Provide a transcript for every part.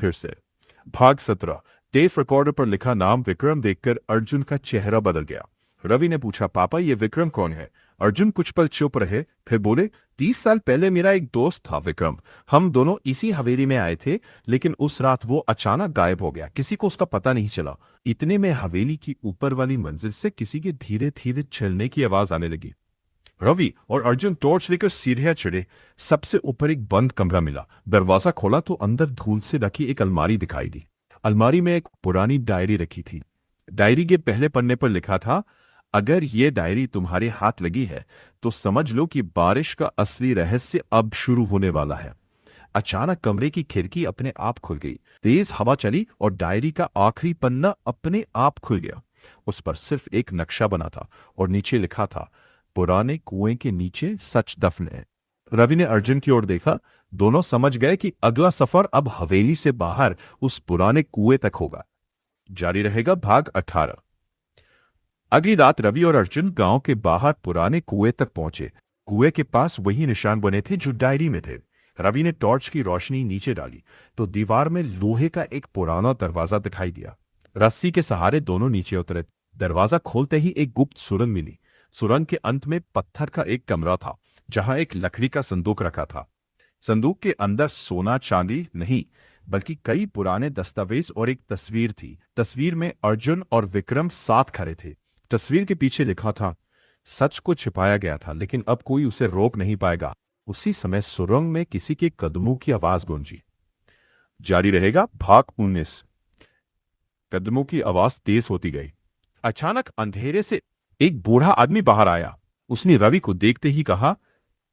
फिर से। भाग 17। टेप रिकॉर्डर पर लिखा नाम विक्रम देखकर अर्जुन का चेहरा बदल गया। रवि ने पूछा, पापा ये विक्रम कौन है? अर्जुन कुछ पल चुप रहे, फिर बोले, 30 साल पहले मेरा एक दोस्त था विक्रम। हम दोनों इसी हवेली में आए थे, लेकिन उस रात वो अचानक गायब हो गया, किसी को उसका पता नहीं चला। इतने में हवेली की ऊपर वाली मंजिल से किसी के धीरे धीरे चलने की आवाज आने लगी। रवि और अर्जुन टॉर्च लेकर सीढ़ियां चढ़े। सबसे ऊपर एक बंद कमरा मिला। दरवाजा खोला तो अंदर धूल से ढकी एक अलमारी दिखाई दी। अलमारी में एक पुरानी डायरी रखी थी। डायरी के पहले पन्ने पर लिखा था, अगर ये डायरी तुम्हारे हाथ लगी है तो समझ लो कि बारिश का असली रहस्य अब शुरू होने वाला है। अचानक कमरे की खिड़की अपने आप खुल गई। तेज हवा चली और डायरी का आखिरी पन्ना अपने आप खुल गया। उस पर सिर्फ एक नक्शा बना था और नीचे लिखा था, पुराने कुएं के नीचे सच दफन है। रवि ने अर्जुन की ओर देखा। दोनों समझ गए कि अगला सफर अब हवेली से बाहर उस पुराने कुएं तक होगा। जारी रहेगा भाग 18। अगली रात रवि और अर्जुन गांव के बाहर पुराने कुएं तक पहुंचे। कुएं के पास वही निशान बने थे जो डायरी में थे। रवि ने टॉर्च की रोशनी नीचे डाली तो दीवार में लोहे का एक पुराना दरवाजा दिखाई दिया। रस्सी के सहारे दोनों नीचे उतरे। दरवाजा खोलते ही एक गुप्त सुरंग मिली। सुरंग के अंत में पत्थर का एक कमरा था, जहां एक लकड़ी का संदूक रखा था। संदूक के अंदर सोना चांदी नहीं, बल्कि कई पुराने दस्तावेज और एक तस्वीर थी। तस्वीर में अर्जुन और विक्रम साथ खड़े थे। तस्वीर के पीछे लिखा था, सच को छिपाया गया था लेकिन अब कोई उसे रोक नहीं पाएगा। उसी समय सुरंग में किसी के कदमों की आवाज गूंजी। जारी रहेगा भाग 19। कदमों की आवाज तेज होती गई। अचानक अंधेरे से एक बूढ़ा आदमी बाहर आया। उसने रवि को देखते ही कहा,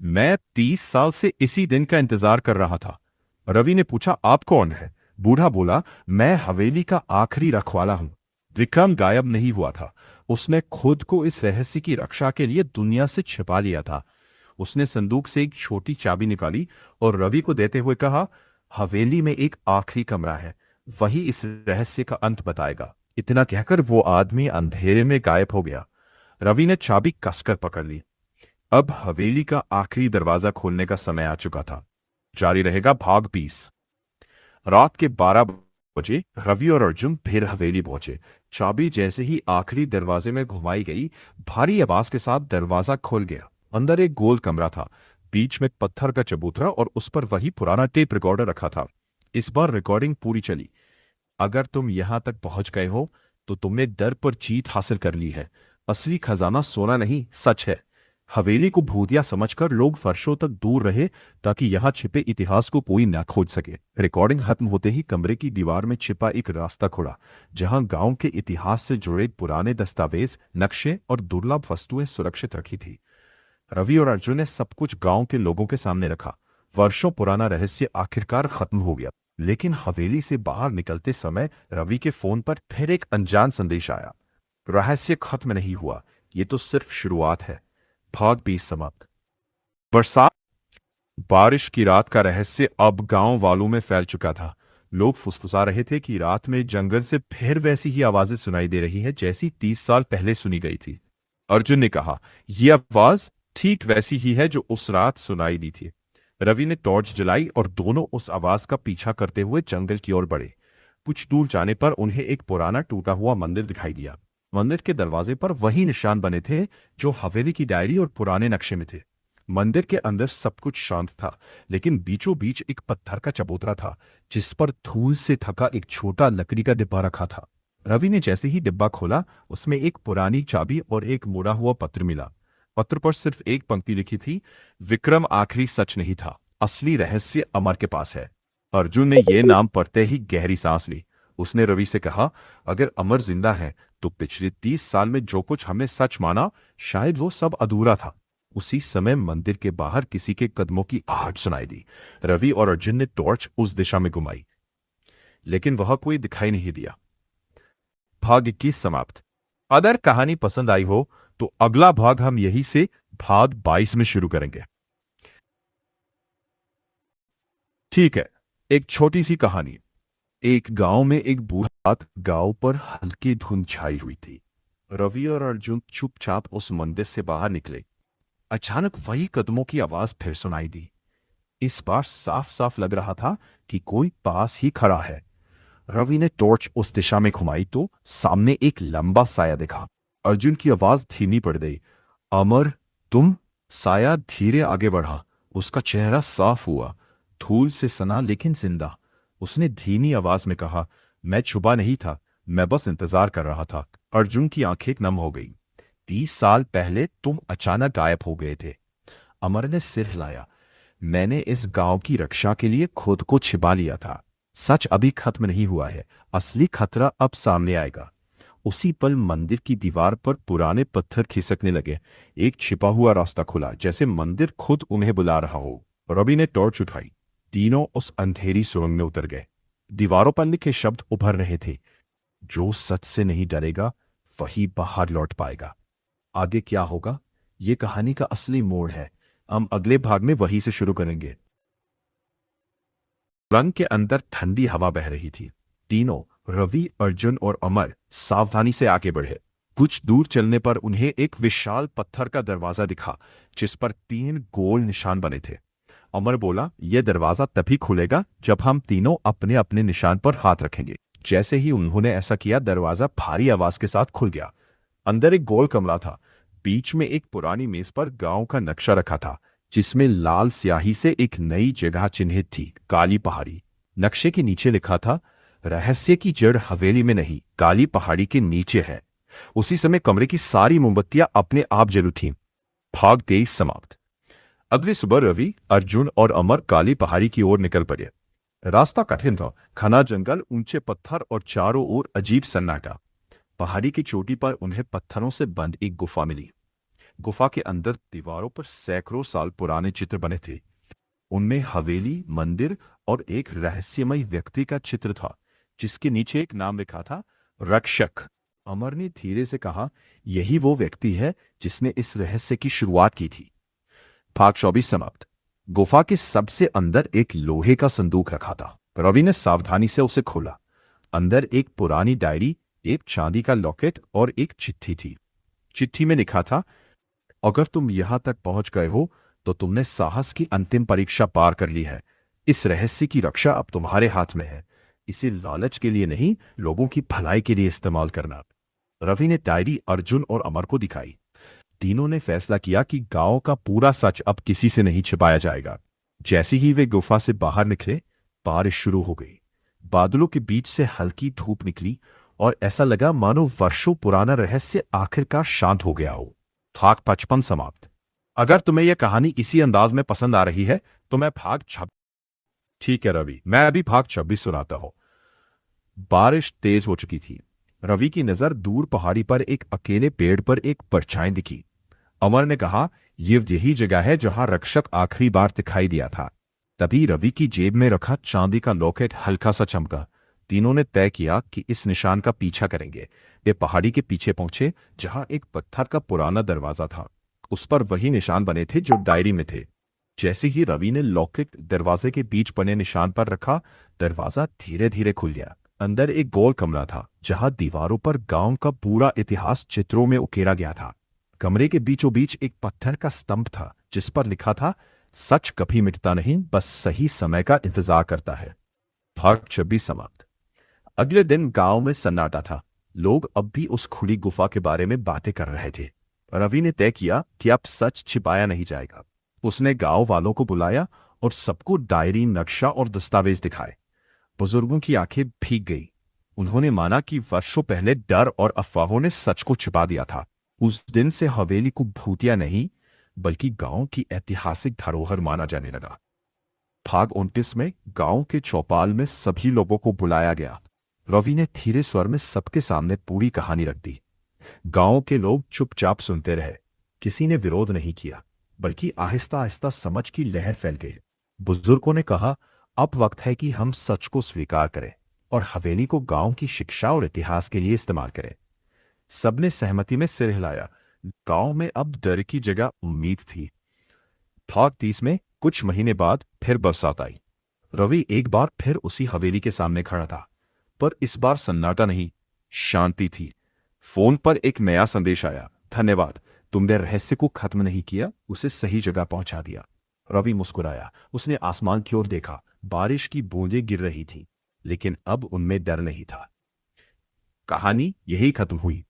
मैं 30 साल से इसी दिन का इंतजार कर रहा था। रवि ने पूछा, आप कौन है? बूढ़ा बोला, मैं हवेली का आखिरी रखवाला हूं। विक्रम गायब नहीं हुआ था। उसने खुद को इस रहस्य की रक्षा के लिए दुनिया से छिपा लिया था। उसने संदूक से एक छोटी चाबी निकाली और रवि को देते हुए कहा, हवेली में एक आखिरी कमरा है, वही इस रहस्य का अंत बताएगा। इतना कहकर वो आदमी अंधेरे में गायब हो गया। रवि ने चाबी कसकर पकड़ ली। अब हवेली का आखिरी दरवाजा खोलने का समय आ चुका था। जारी रहेगा भाग 20। रात के 12 बजे रवि और अर्जुन फिर हवेली पहुंचे। चाबी जैसे ही आखिरी दरवाजे में घुमाई गई, भारी आवाज के साथ दरवाजा खुल गया। अंदर एक गोल कमरा था। बीच में पत्थर का चबूतरा और उस पर वही पुराना टेप रिकॉर्डर रखा था। इस बार रिकॉर्डिंग पूरी चली। अगर तुम यहां तक पहुंच गए हो तो तुमने डर पर जीत हासिल कर ली है। असली खजाना सोना नहीं, सच है। हवेली को भूतिया समझकर लोग वर्षों तक दूर रहे ताकि यहां छिपे इतिहास को कोई न खोज सके। रिकॉर्डिंग खत्म होते ही कमरे की दीवार में छिपा एक रास्ता खुला, जहां गांव के इतिहास से जुड़े पुराने दस्तावेज, नक्शे और दुर्लभ वस्तुएं सुरक्षित रखी थी। रवि और अर्जुन ने सब कुछ गांव के लोगों के सामने रखा। वर्षों पुराना रहस्य आखिरकार खत्म हो गया। लेकिन हवेली से बाहर निकलते समय रवि के फोन पर फिर एक अनजान संदेश आया। रहस्य खत्म नहीं हुआ, ये तो सिर्फ शुरुआत है। भाग 20 समाप्त। बरसात, बारिश की रात का रहस्य अब गांव वालों में फैल चुका था। लोग फुसफुसा रहे थे कि रात में जंगल से फिर वैसी ही आवाजें सुनाई दे रही हैं जैसी 30 साल पहले सुनी गई थी। अर्जुन ने कहा, यह आवाज ठीक वैसी ही है जो उस रात सुनाई दी थी। रवि ने टॉर्च जलाई और दोनों उस आवाज का पीछा करते हुए जंगल की ओर बढ़े। कुछ दूर जाने पर उन्हें एक पुराना टूटा हुआ मंदिर दिखाई दिया। मंदिर के दरवाजे पर वही निशान बने थे जो हवेली की डायरी और पुराने नक्शे में थे। मंदिर के अंदर सब कुछ शांत था, लेकिन बीचों बीच एक पत्थर का चबूतरा था जिस पर धूल से ढका एक छोटा लकड़ी का डिब्बा रखा था। रवि ने जैसे ही डिब्बा खोला, उसमें एक पुरानी चाबी और एक मुड़ा हुआ पत्र मिला। पत्र पर सिर्फ एक पंक्ति लिखी थी, विक्रम आखिरी सच नहीं था, असली रहस्य अमर के पास है। अर्जुन ने यह नाम पढ़ते ही गहरी सांस ली। उसने रवि से कहा, अगर अमर जिंदा है तो पिछले 30 साल में जो कुछ हमने सच माना, शायद वो सब अधूरा था। उसी समय मंदिर के बाहर किसी के कदमों की आहट सुनाई दी। रवि और अर्जुन ने टॉर्च उस दिशा में घुमाई, लेकिन वहां कोई दिखाई नहीं दिया। भाग 21 समाप्त। अगर कहानी पसंद आई हो तो अगला भाग हम यहीं से भाग 22 में शुरू करेंगे। ठीक है, एक छोटी सी कहानी। एक गांव में एक बूढ़ा गांव पर हल्की धुंध छाई हुई थी। रवि और अर्जुन चुपचाप उस मंदिर से बाहर निकले। अचानक वही कदमों की आवाज फिर सुनाई दी। इस बार साफ साफ लग रहा था कि कोई पास ही खड़ा है। रवि ने टॉर्च उस दिशा में घुमाई तो सामने एक लंबा साया दिखा। अर्जुन की आवाज धीमी पड़ गई। अमर, तुम? साया धीरे आगे बढ़ा। उसका चेहरा साफ हुआ, धूल से सना लेकिन जिंदा। उसने धीमी आवाज में कहा, मैं छुपा नहीं था, मैं बस इंतजार कर रहा था। अर्जुन की आंखें नम हो गई। 30 साल पहले तुम अचानक गायब हो गए थे। अमर ने सिर हिलाया। मैंने इस गांव की रक्षा के लिए खुद को छिपा लिया था। सच अभी खत्म नहीं हुआ है, असली खतरा अब सामने आएगा। उसी पल मंदिर की दीवार पर पुराने पत्थर खिसकने लगे। एक छिपा हुआ रास्ता खुला, जैसे मंदिर खुद उन्हें बुला रहा हो। रवि ने टॉर्च उठाई। तीनों उस अंधेरी सुरंग में उतर गए। दीवारों पर लिखे शब्द उभर रहे थे, जो सच से नहीं डरेगा वही बाहर लौट पाएगा। आगे क्या होगा, ये कहानी का असली मोड़ है। हम अगले भाग में वहीं से शुरू करेंगे। रंग के अंदर ठंडी हवा बह रही थी। तीनों, रवि, अर्जुन और अमर, सावधानी से आगे बढ़े। कुछ दूर चलने पर उन्हें एक विशाल पत्थर का दरवाजा दिखा, जिस पर 3 गोल निशान बने थे। अमर बोला, यह दरवाजा तभी खुलेगा जब हम तीनों अपने अपने निशान पर हाथ रखेंगे। जैसे ही उन्होंने ऐसा किया, दरवाजा भारी आवाज के साथ खुल गया। अंदर एक गोल कमरा था। बीच में एक पुरानी मेज पर गांव का नक्शा रखा था, जिसमें लाल स्याही से एक नई जगह चिन्हित थी, काली पहाड़ी। नक्शे के नीचे लिखा था, रहस्य की जड़ हवेली में नहीं, काली पहाड़ी के नीचे है। उसी समय कमरे की सारी मोमबत्तियां अपने आप जल उठीं। भाग 23 समाप्त। अगली सुबह रवि, अर्जुन और अमर काली पहाड़ी की ओर निकल पड़े। रास्ता कठिन था, घना जंगल, ऊंचे पत्थर और चारों ओर अजीब सन्नाटा। पहाड़ी की चोटी पर उन्हें पत्थरों से बंद एक गुफा मिली। गुफा के अंदर दीवारों पर सैकड़ों साल पुराने चित्र बने थे। उनमें हवेली, मंदिर और एक रहस्यमय व्यक्ति का चित्र था, जिसके नीचे एक नाम लिखा था, रक्षक। अमर ने धीरे से कहा, यही वो व्यक्ति है जिसने इस रहस्य की शुरुआत की थी। भाग 24 समाप्त। गुफा के सबसे अंदर एक लोहे का संदूक रखा था। रवि ने सावधानी से उसे खोला। अंदर एक पुरानी डायरी, एक चांदी का लॉकेट और एक चिट्ठी थी। चिट्ठी में लिखा था, अगर तुम यहां तक पहुंच गए हो तो तुमने साहस की अंतिम परीक्षा पार कर ली है। इस रहस्य की रक्षा अब तुम्हारे हाथ में है। इसे लालच के लिए नहीं, लोगों की भलाई के लिए इस्तेमाल करना। रवि ने डायरी अर्जुन और अमर को दिखाई। तीनों ने फैसला किया कि गांव का पूरा सच अब किसी से नहीं छिपाया जाएगा। जैसे ही वे गुफा से बाहर निकले, बारिश शुरू हो गई। बादलों के बीच से हल्की धूप निकली और ऐसा लगा मानो वर्षों पुराना रहस्य आखिरकार शांत हो गया हो। भाग 55 समाप्त। अगर तुम्हें यह कहानी इसी अंदाज में पसंद आ रही है तो मैं भाग 26। ठीक है रवि, मैं अभी भाग 26 सुनाता हूं। बारिश तेज हो चुकी थी। रवि की नजर दूर पहाड़ी पर एक अकेले पेड़ पर एक परछाई दिखी। अमर ने कहा, ये यही जगह है जहां रक्षक आखिरी बार दिखाई दिया था। तभी रवि की जेब में रखा चांदी का लॉकेट हल्का सा चमका। तीनों ने तय किया कि इस निशान का पीछा करेंगे। वे पहाड़ी के पीछे पहुंचे, जहां एक पत्थर का पुराना दरवाजा था। उस पर वही निशान बने थे जो डायरी में थे। जैसे ही रवि ने लॉकेट दरवाजे के बीच बने निशान पर रखा, दरवाजा धीरे धीरे खुल गया। अंदर एक गोल कमरा था, जहां दीवारों पर गांव का पूरा इतिहास चित्रों में उकेरा गया था। कमरे के बीचों बीच एक पत्थर का स्तंभ था, जिस पर लिखा था, सच कभी मिटता नहीं, बस सही समय का इंतजार करता है। भाग 26 समाप्त। अगले दिन गांव में सन्नाटा था। लोग अब भी उस खुली गुफा के बारे में बातें कर रहे थे। रवि ने तय किया कि अब सच छिपाया नहीं जाएगा। उसने गांव वालों को बुलाया और सबको डायरी, नक्शा और दस्तावेज दिखाए। बुजुर्गों की आंखें भीग गई। उन्होंने माना कि वर्षों पहले डर और अफवाहों ने सच को छिपा दिया था। उस दिन से हवेली को भूतिया नहीं, बल्कि गांव की ऐतिहासिक धरोहर माना जाने लगा। भाग 29 में गांव के चौपाल में सभी लोगों को बुलाया गया। रवि ने धीरे स्वर में सबके सामने पूरी कहानी रख दी। गांव के लोग चुपचाप सुनते रहे। किसी ने विरोध नहीं किया, बल्कि आहिस्ता आहिस्ता समझ की लहर फैल गई। बुजुर्गों ने कहा, अब वक्त है कि हम सच को स्वीकार करें और हवेली को गांव की शिक्षा और इतिहास के लिए इस्तेमाल करें। सबने सहमति में सिर हिलाया। गांव में अब डर की जगह उम्मीद थी। भाग 30 में कुछ महीने बाद फिर बरसात आई। रवि एक बार फिर उसी हवेली के सामने खड़ा था, पर इस बार सन्नाटा नहीं, शांति थी। फोन पर एक नया संदेश आया, धन्यवाद, तुमने रहस्य को खत्म नहीं किया, उसे सही जगह पहुंचा दिया। रवि मुस्कुराया। उसने आसमान की ओर देखा। बारिश की बूंदें गिर रही थीं, लेकिन अब उनमें डर नहीं था। कहानी यही खत्म हुई।